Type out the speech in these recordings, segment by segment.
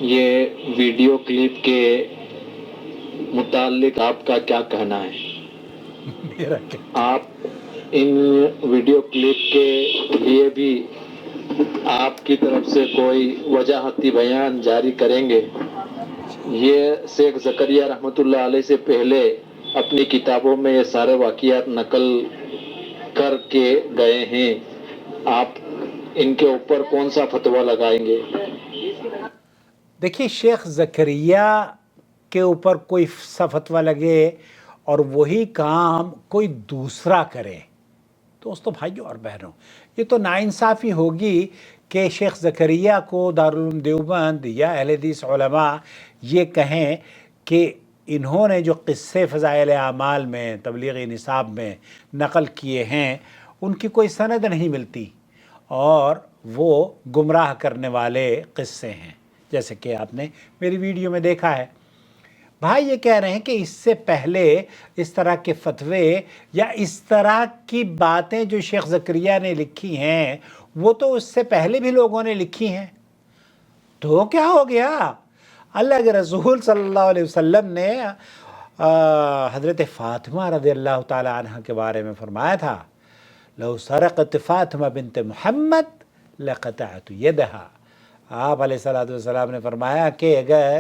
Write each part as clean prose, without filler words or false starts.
یہ video clip کے متعلق آپ کا کیا کہنا ہے؟ میرا کیا؟ آپ ان ویڈیو کلپ کے لیے بھی آپ کی طرف سے کوئی وجاہتی بیان جاری کریں گے؟ یہ شیخ زکریا رحمۃ اللہ علیہ سے پہلے اپنی کتابوں میں یہ سارے واقعات نقل کر کے گئے ہیں، آپ ان کے اوپر کون سا فتویٰ لگائیں گے؟ دیکھیے، شیخ زکریا کے اوپر کوئی سا فتویٰ لگے اور وہی کام کوئی دوسرا کرے، دوستو بھائیوں اور بہنوں، یہ تو ناانصافی ہوگی کہ شیخ زکریا کو دارالعلوم دیوبند یا اہل حدیث علماء یہ کہیں کہ انہوں نے جو قصے فضائل اعمال میں تبلیغی نصاب میں نقل کیے ہیں ان کی کوئی سند نہیں ملتی اور وہ گمراہ کرنے والے قصے ہیں، جیسے کہ آپ نے میری ویڈیو میں دیکھا ہے۔ بھائی یہ کہہ رہے ہیں کہ اس سے پہلے اس طرح کے فتوے یا اس طرح کی باتیں جو شیخ زکریا نے لکھی ہیں وہ تو اس سے پہلے بھی لوگوں نے لکھی ہیں، تو کیا ہو گیا؟ اللہ کے رسول صلی اللہ علیہ وسلم نے حضرت فاطمہ رضی اللہ تعالی عنہ کے بارے میں فرمایا تھا، لو سرقت فاطمہ بنت محمد لقطعت یدہا۔ آپ علیہ السلام نے فرمایا کہ اگر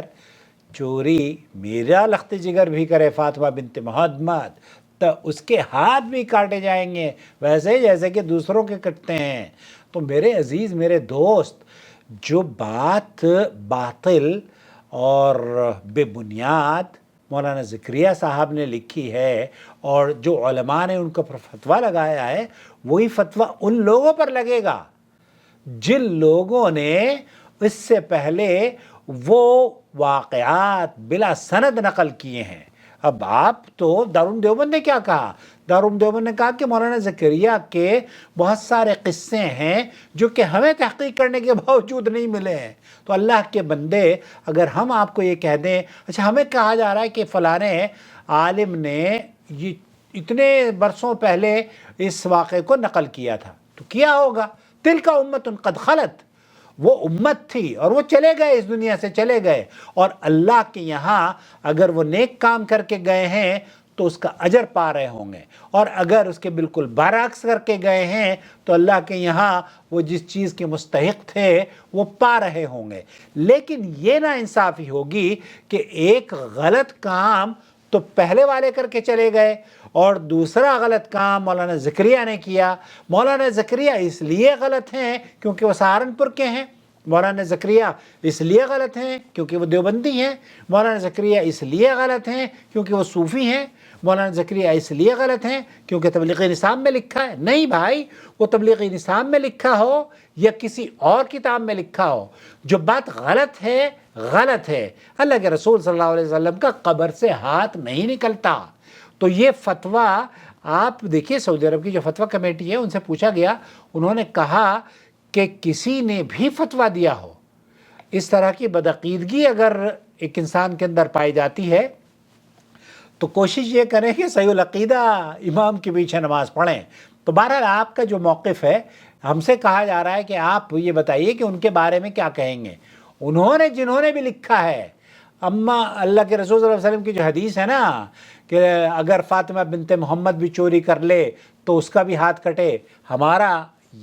چوری میرا لخت جگر بھی کرے فاطمہ بنت محمد تو اس کے ہاتھ بھی کاٹے جائیں گے، ویسے جیسے کہ دوسروں کے کٹتے ہیں۔ تو میرے عزیز، میرے دوست، جو بات باطل اور بے بنیاد مولانا زکریا صاحب نے لکھی ہے اور جو علماء نے ان کو پر فتویٰ لگایا ہے، وہی فتویٰ ان لوگوں پر لگے گا جن لوگوں نے اس سے پہلے وہ واقعات بلا سند نقل کیے ہیں۔ اب آپ تو دارالعلوم دیوبند نے کیا کہا؟ دارالعلوم دیوبند نے کہا کہ مولانا زکریا کے بہت سارے قصے ہیں جو کہ ہمیں تحقیق کرنے کے باوجود نہیں ملے ہیں۔ تو اللہ کے بندے، اگر ہم آپ کو یہ کہہ دیں، اچھا ہمیں کہا جا رہا ہے کہ فلانے عالم نے یہ اتنے برسوں پہلے اس واقعے کو نقل کیا تھا، تو کیا ہوگا؟ تلک امت قد خلت، وہ امت تھی اور وہ چلے گئے، اس دنیا سے چلے گئے، اور اللہ کے یہاں اگر وہ نیک کام کر کے گئے ہیں تو اس کا اجر پا رہے ہوں گے، اور اگر اس کے بالکل برعکس کر کے گئے ہیں تو اللہ کے یہاں وہ جس چیز کے مستحق تھے وہ پا رہے ہوں گے۔ لیکن یہ نا انصافی ہوگی کہ ایک غلط کام تو پہلے والے کر کے چلے گئے اور دوسرا غلط کام مولانا زکریا نے کیا۔ مولانا زکریا اس لیے غلط ہیں کیونکہ وہ سہارنپور کے ہیں، مولانا زکریا اس لیے غلط ہیں کیونکہ وہ دیوبندی ہیں، مولانا زکریا اس لیے غلط ہیں کیونکہ وہ صوفی ہیں، مولانا زکریا اس لیے غلط ہیں کیونکہ تبلیغی نصاب میں لکھا ہے۔ نہیں بھائی، وہ تبلیغی نصاب میں لکھا ہو یا کسی اور کتاب میں لکھا ہو، جو بات غلط ہے غلط ہے۔ اللہ کے رسول صلی اللہ علیہ وسلم کا قبر سے ہاتھ نہیں نکلتا۔ تو یہ فتویٰ آپ دیکھیے، سعودی عرب کی جو فتویٰ کمیٹی ہے ان سے پوچھا گیا، انہوں نے کہا کہ کسی نے بھی فتویٰ دیا ہو اس طرح کی بدعقیدگی اگر ایک انسان کے اندر پائی جاتی ہے تو کوشش یہ کریں کہ صحیح العقیدہ امام کے پیچھے نماز پڑھیں۔ تو بہرحال آپ کا جو موقف ہے، ہم سے کہا جا رہا ہے کہ آپ یہ بتائیے کہ ان کے بارے میں کیا کہیں گے۔ جنہوں نے بھی لکھا ہے، اما اللہ کے رسول صلی اللہ علیہ وسلم کی جو حدیث ہے نا کہ اگر فاطمہ بنت محمد بھی چوری کر لے تو اس کا بھی ہاتھ کٹے، ہمارا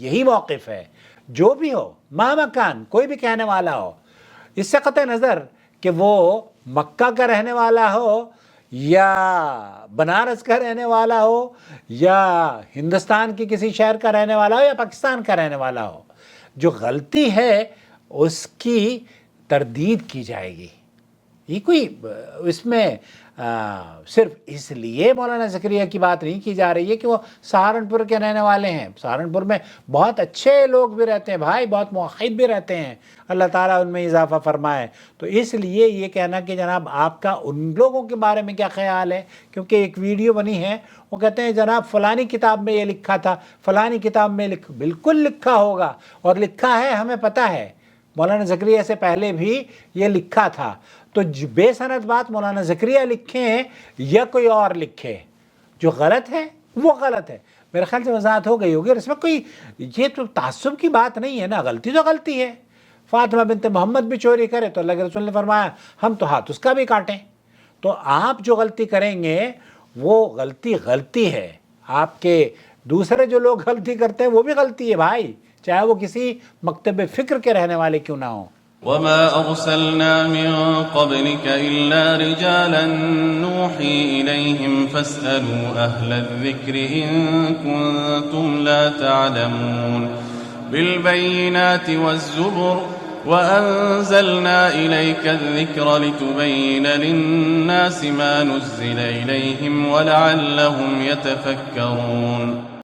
یہی موقف ہے۔ جو بھی ہو، مکان کوئی بھی کہنے والا ہو، اس سے قطع نظر کہ وہ مکہ کا رہنے والا ہو یا بنارس کا رہنے والا ہو یا ہندوستان کی کسی شہر کا رہنے والا ہو یا پاکستان کا رہنے والا ہو، جو غلطی ہے اس کی تردید کی جائے گی۔ یہ کوئی اس میں صرف اس لیے مولانا زکریا کی بات نہیں کی جا رہی ہے کہ وہ سہارنپور کے رہنے والے ہیں۔ سہارنپور میں بہت اچھے لوگ بھی رہتے ہیں بھائی، بہت موحد بھی رہتے ہیں، اللہ تعالیٰ ان میں اضافہ فرمائے۔ تو اس لیے یہ کہنا کہ جناب آپ کا ان لوگوں کے بارے میں کیا خیال ہے، کیونکہ ایک ویڈیو بنی ہے، وہ کہتے ہیں جناب فلانی کتاب میں یہ لکھا تھا، فلانی کتاب میں بالکل لکھا ہوگا، اور لکھا ہے، ہمیں پتہ ہے مولانا زکریا سے پہلے بھی یہ لکھا تھا۔ تو بے سند بات مولانا زکریا لکھیں یا کوئی اور لکھے، جو غلط ہے وہ غلط ہے۔ میرے خیال سے وضاحت ہو گئی ہوگی، اور اس میں کوئی یہ تو تعصب کی بات نہیں ہے نا، غلطی تو غلطی ہے۔ فاطمہ بنت محمد بھی چوری کرے تو اللہ کے رسول نے فرمایا ہم تو ہاتھ اس کا بھی کاٹیں. تو آپ جو غلطی کریں گے وہ غلطی ہے. آپ کے دوسرے جو لوگ غلطی کرتے ہیں وہ بھی غلطی ہے بھائی، چاہے وہ کسی مکتب فکر کے رہنے والے کیوں نہ ہوں. وما أرسلنا من قبلك إلا رجالا نوحي إليهم فاسألوا أهل الذكر إن كنتم لا تعلمون بالبينات والزبر وأنزلنا إليك الذكر لتبين للناس ما نزل إليهم ولعلهم يتفكرون.